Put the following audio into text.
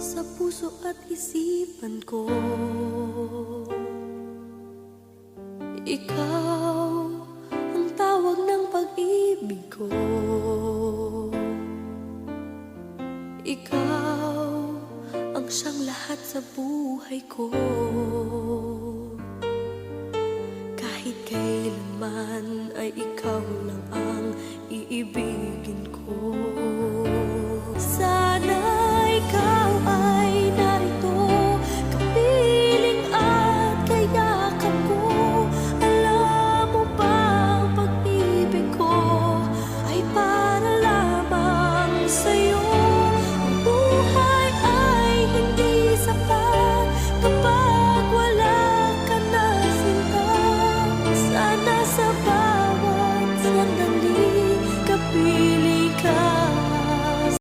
sa puso at isipan ko. Ikaw ang tawag ng pag-ibig ko. Ikaw ang siyang lahat sa buhay ko. Kahit kailanman ay ikaw lang ang iibigin ko.